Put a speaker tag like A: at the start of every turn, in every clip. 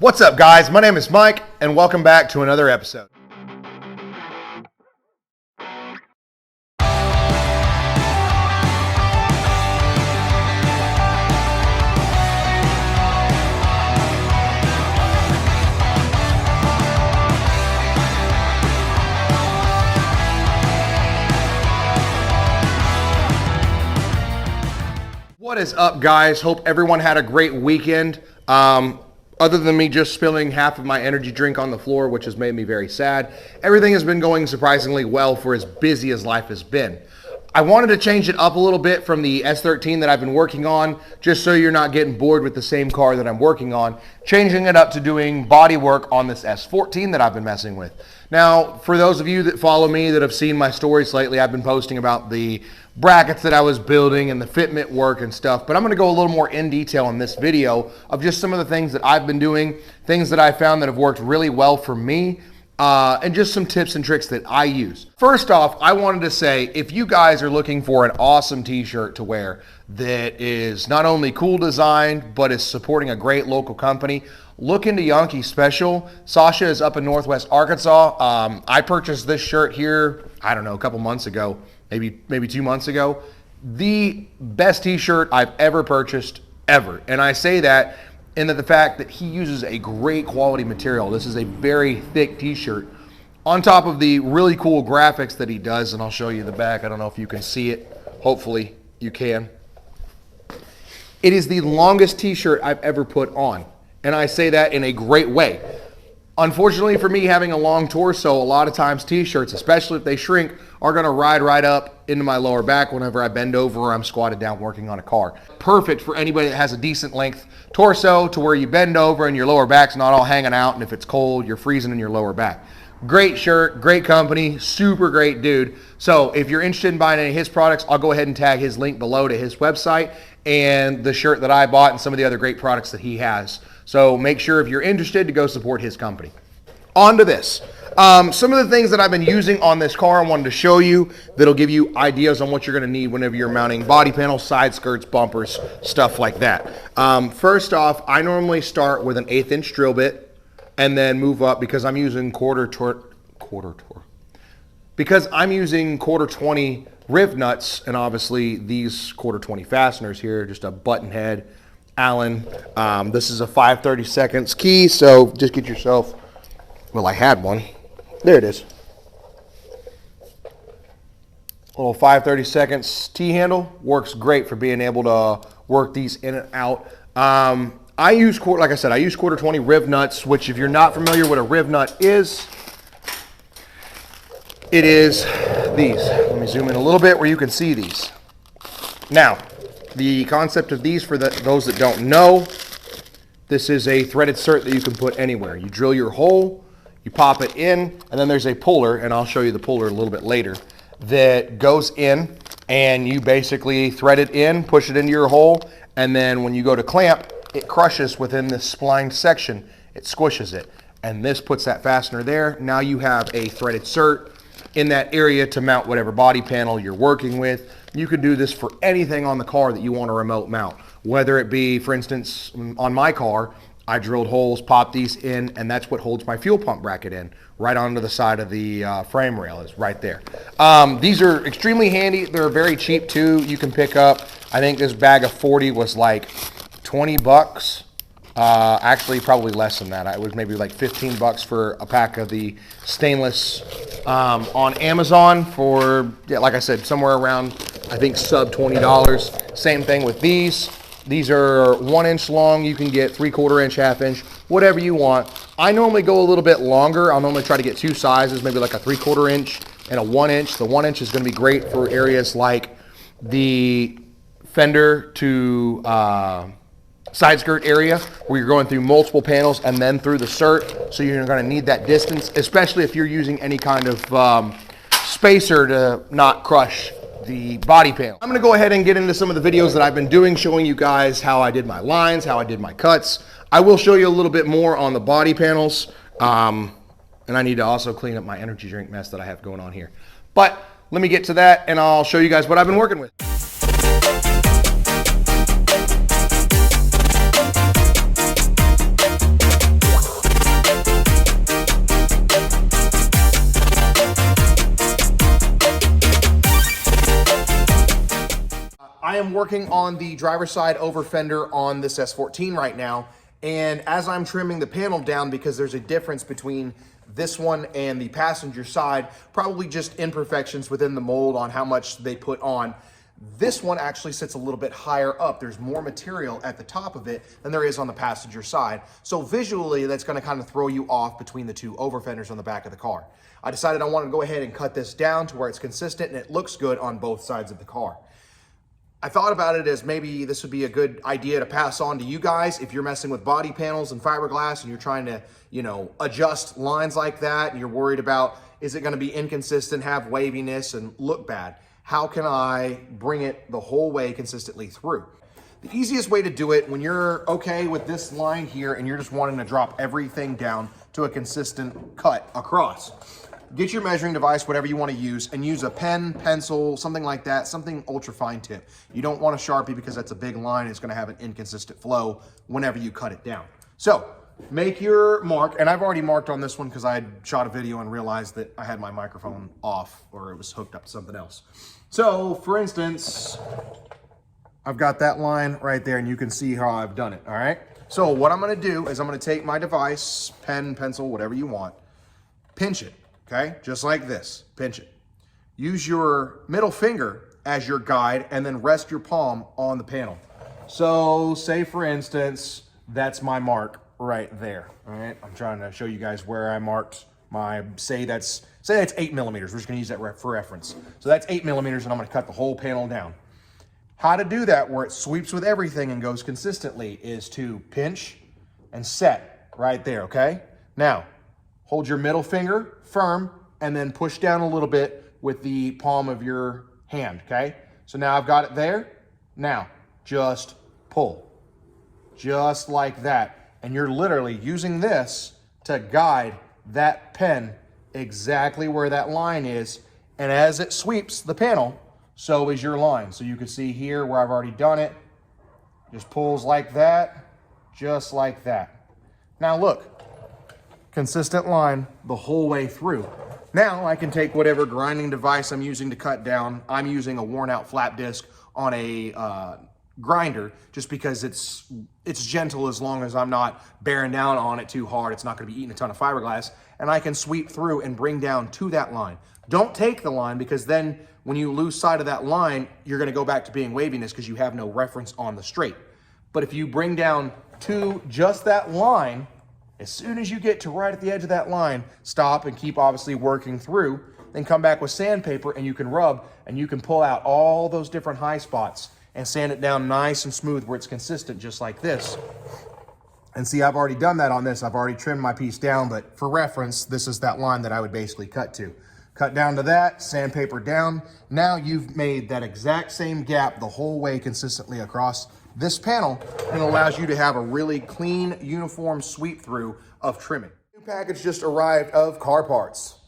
A: What's up, guys? My name is Mike, and welcome back to another episode. What is up, guys? Hope everyone had a great weekend. Other than me just spilling half of my energy drink on the floor, which has made me very sad, everything has been going surprisingly well for as busy as life has been. I wanted to change it up a little bit from the S13 that I've been working on, just so you're not getting bored with the same car that I'm working on, changing it up to doing body work on this S14 that I've been messing with. Now, for those of you that follow me that have seen my stories lately, I've been posting about the brackets that I was building and the fitment work and stuff, but I'm going to go a little more in detail in this video of just some of the things that I've been doing, things that I found that have worked really well for me, and just some tips and tricks that I use. First off, I wanted to say, if you guys are looking for an awesome t-shirt to wear that is not only cool designed, but is supporting a great local company, look into Yankee Special. Sasha is up in Northwest Arkansas. I purchased this shirt here, I don't know, a couple months ago, maybe 2 months ago. The best t-shirt I've ever purchased, ever. And I say that in the fact that he uses a great quality material. This is a very thick t-shirt. On top of the really cool graphics that he does, and I'll show you the back. I don't know if you can see it. Hopefully you can. It is the longest t-shirt I've ever put on. And I say that in a great way. Unfortunately for me, having a long torso, a lot of times t-shirts, especially if they shrink, are going to ride right up into my lower back whenever I bend over or I'm squatted down working on a car. Perfect for anybody that has a decent length torso to where you bend over and your lower back's not all hanging out, and if it's cold, you're freezing in your lower back. Great shirt, great company, super great dude. So if you're interested in buying any of his products, I'll go ahead and tag his link below to his website and the shirt that I bought and some of the other great products that he has. So make sure if you're interested to go support his company. On to this. Some of the things that I've been using on this car I wanted to show you that'll give you ideas on what you're going to need whenever you're mounting body panels, side skirts, bumpers, stuff like that. First off, I normally start with an 1/8 inch drill bit and then move up because I'm using quarter 20 riv nuts, and obviously these quarter 20 fasteners here, just a button head Allen. This is a 5/32 key, so just get yourself, well, I had one. There it is. Little 5/32 T-handle works great for being able to work these in and out. I use, like I said, I use quarter 20 riv nuts, which if you're not familiar what a riv nut is, it is these. Let me zoom in a little bit where you can see these. Now, the concept of these, for those that don't know, this is a threaded cert that you can put anywhere. You drill your hole, you pop it in, and then there's a puller, and I'll show you the puller a little bit later, that goes in, and you basically thread it in, push it into your hole, and then when you go to clamp, it crushes within this splined section. It squishes it, and this puts that fastener there. Now you have a threaded cert in that area to mount whatever body panel you're working with. You can do this for anything on the car that you want to remote mount, whether it be, for instance, on my car, I drilled holes, popped these in, and that's what holds my fuel pump bracket in, right onto the side of the frame rail is right there. These are extremely handy. They're very cheap too. You can pick up, I think this bag of 40 was like 20 bucks. Actually, probably less than that. It was maybe like 15 bucks for a pack of the stainless on Amazon for, yeah, like I said, somewhere around, I think, sub $20. Same thing with these. These are 1 inch long. You can get 3/4 inch, 1/2 inch, whatever you want. I normally go a little bit longer. I'll normally try to get two sizes, maybe like a 3/4 inch and a 1 inch. The 1 inch is going to be great for areas like the fender to side skirt area where you're going through multiple panels and then through the cert, so you're going to need that distance, especially if you're using any kind of spacer to not crush the body panel. I'm going to go ahead and get into some of the videos that I've been doing, showing you guys how I did my lines, how I did my cuts. I will show you a little bit more on the body panels, and I need to also clean up my energy drink mess that I have going on here. But let me get to that and I'll show you guys what I've been working with. I am working on the driver's side over fender on this S14 right now. And as I'm trimming the panel down, because there's a difference between this one and the passenger side, probably just imperfections within the mold on how much they put on. This one actually sits a little bit higher up. There's more material at the top of it than there is on the passenger side. So visually, that's gonna kind of throw you off between the two over fenders on the back of the car. I decided I wanted to go ahead and cut this down to where it's consistent and it looks good on both sides of the car. I thought about it as maybe this would be a good idea to pass on to you guys if you're messing with body panels and fiberglass and you're trying to, adjust lines like that and you're worried about, is it gonna be inconsistent, have waviness and look bad? How can I bring it the whole way consistently through? The easiest way to do it when you're okay with this line here and you're just wanting to drop everything down to a consistent cut across. Get your measuring device, whatever you want to use, and use a pen, pencil, something like that, something ultra fine tip. You don't want a Sharpie because that's a big line. It's going to have an inconsistent flow whenever you cut it down. So make your mark, and I've already marked on this one because I had shot a video and realized that I had my microphone off or it was hooked up to something else. So for instance, I've got that line right there and you can see how I've done it, all right? So what I'm going to do is I'm going to take my device, pen, pencil, whatever you want, pinch it. Okay, just like this, pinch it. Use your middle finger as your guide and then rest your palm on the panel. So say for instance, that's my mark right there, all right? I'm trying to show you guys where I marked my, say that's 8 millimeters. We're just gonna use that for reference. So that's 8 millimeters and I'm gonna cut the whole panel down. How to do that where it sweeps with everything and goes consistently is to pinch and set right there, okay? Now, hold your middle finger firm and then push down a little bit with the palm of your hand, okay? So now I've got it there. Now, just pull, just like that. And you're literally using this to guide that pen exactly where that line is. And as it sweeps the panel, so is your line. So you can see here where I've already done it, just pulls like that, just like that. Now look, consistent line the whole way through. Now I can take whatever grinding device I'm using to cut down. I'm using a worn out flat disc on a grinder just because it's gentle as long as I'm not bearing down on it too hard. It's not gonna be eating a ton of fiberglass. And I can sweep through and bring down to that line. Don't take the line because then when you lose sight of that line, you're gonna go back to being waviness because you have no reference on the straight. But if you bring down to just that line, as soon as you get to right at the edge of that line, stop and keep obviously working through, then come back with sandpaper and you can rub and you can pull out all those different high spots and sand it down nice and smooth where it's consistent just like this. And see, I've already done that on this. I've already trimmed my piece down, but for reference, this is that line that I would basically cut to. Cut down to that, sandpaper down. Now you've made that exact same gap the whole way consistently across this panel, and it allows you to have a really clean, uniform sweep through of trimming. New package just arrived of car parts.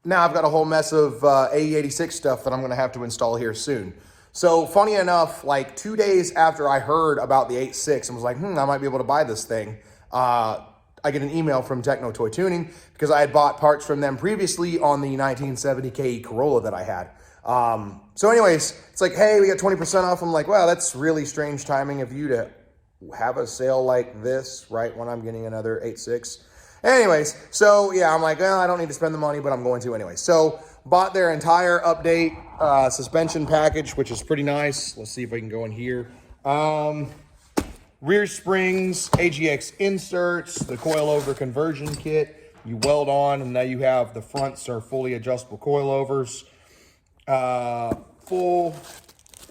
A: Now I've got a whole mess of AE86 stuff that I'm gonna have to install here soon. So funny enough, like 2 days after I heard about the 8.6 and was like, I might be able to buy this thing, I get an email from Techno Toy Tuning because I had bought parts from them previously on the 1970 KE Corolla that I had. So anyways, it's like, hey, we got 20% off. I'm like, wow, that's really strange timing of you to have a sale like this right when I'm getting another 8.6. Anyways, so yeah, I'm like, well, I don't need to spend the money, but I'm going to anyway. So bought their entire update suspension package, which is pretty nice. Let's see if I can go in here. Rear springs, AGX inserts, the coilover conversion kit. You weld on, and now you have the fronts are fully adjustable coilovers. Full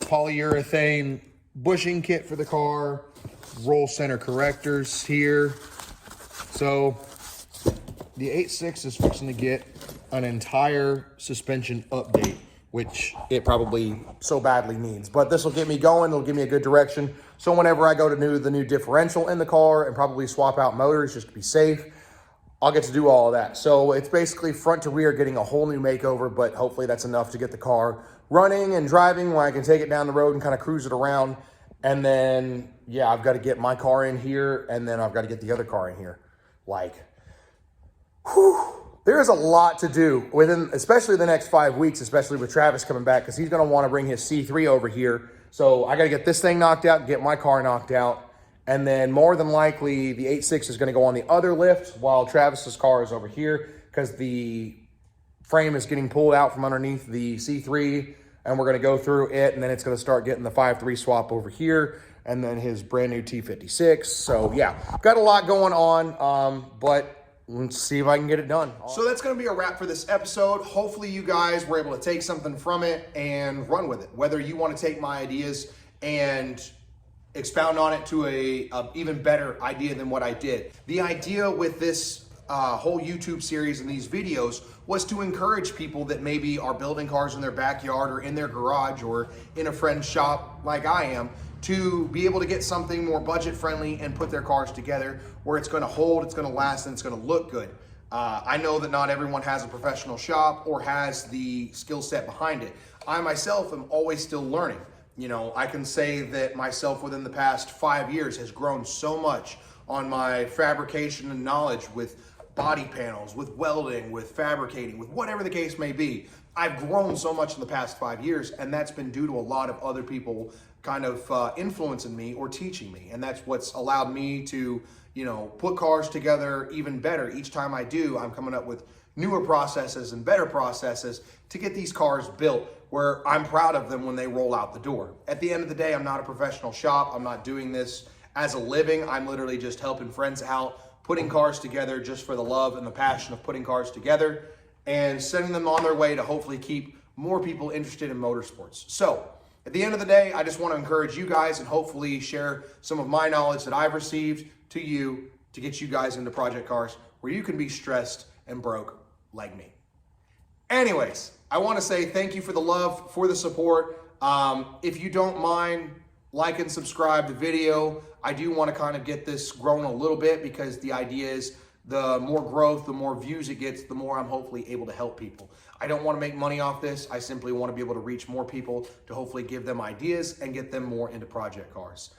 A: polyurethane bushing kit for the car, roll center correctors here. So the 8.6 is fixing to get an entire suspension update, which it probably so badly needs. But this will get me going. It'll give me a good direction. So whenever I go to the new differential in the car and probably swap out motors just to be safe, I'll get to do all of that. So it's basically front to rear getting a whole new makeover, but hopefully that's enough to get the car running and driving where I can take it down the road and kind of cruise it around. And then, yeah, I've got to get my car in here and then I've got to get the other car in here. Like, whew, There's a lot to do within, especially the next 5 weeks, especially with Travis coming back, because he's going to want to bring his C3 over here. So I got to get this thing knocked out, get my car knocked out. And then more than likely, the 8.6 is going to go on the other lift while Travis's car is over here because the frame is getting pulled out from underneath the C3. And we're going to go through it, and then it's going to start getting the 5.3 swap over here, and then his brand new T56. So yeah, got a lot going on, but let's see if I can get it done. So that's going to be a wrap for this episode. Hopefully you guys were able to take something from it and run with it. Whether you want to take my ideas and expound on it to a even better idea than what I did. The idea with this whole YouTube series and these videos was to encourage people that maybe are building cars in their backyard or in their garage or in a friend's shop like I am, to be able to get something more budget friendly and put their cars together where it's going to hold, it's going to last, and it's going to look good. I know that not everyone has a professional shop or has the skill set behind it. I myself am always still learning. You know, I can say that myself within the past 5 years has grown so much on my fabrication and knowledge with body panels, with welding, with fabricating, with whatever the case may be. I've grown so much in the past 5 years, and that's been due to a lot of other people kind of influencing me or teaching me. And that's what's allowed me to, you know, put cars together even better. Each time I do, I'm coming up with newer processes and better processes to get these cars built where I'm proud of them when they roll out the door. At the end of the day, I'm not a professional shop. I'm not doing this as a living. I'm literally just helping friends out, putting cars together just for the love and the passion of putting cars together and sending them on their way to hopefully keep more people interested in motorsports. So at the end of the day, I just want to encourage you guys and hopefully share some of my knowledge that I've received to you to get you guys into project cars where you can be stressed and broke like me. Anyways, I want to say thank you for the love, for the support. If you don't mind, like and subscribe the video. I do want to kind of get this growing a little bit because the idea is the more growth, the more views it gets, the more I'm hopefully able to help people. I don't want to make money off this. I simply want to be able to reach more people to hopefully give them ideas and get them more into project cars.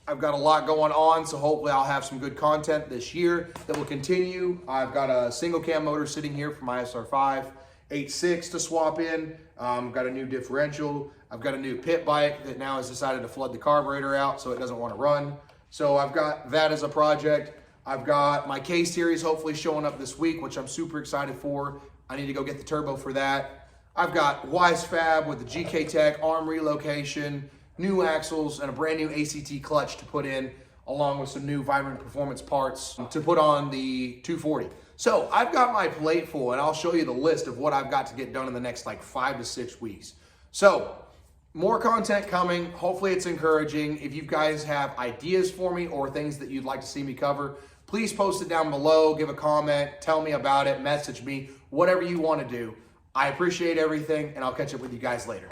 A: I've got a lot going on, so hopefully I'll have some good content this year that will continue. I've got a single cam motor sitting here from my SR5 8.6 to swap in. Got a new differential. I've got a new pit bike that now has decided to flood the carburetor out so it doesn't want to run. So I've got that as a project. I've got my K series hopefully showing up this week, which I'm super excited for. I need to go get the turbo for that. I've got Wise Fab with the GK Tech arm relocation, new axles, and a brand new ACT clutch to put in, along with some new Vibrant Performance parts to put on the 240. So I've got my plate full, and I'll show you the list of what I've got to get done in the next like 5 to 6 weeks. So more content coming. Hopefully it's encouraging. If you guys have ideas for me or things that you'd like to see me cover, please post it down below, give a comment, tell me about it, message me, whatever you want to do. I appreciate everything, and I'll catch up with you guys later.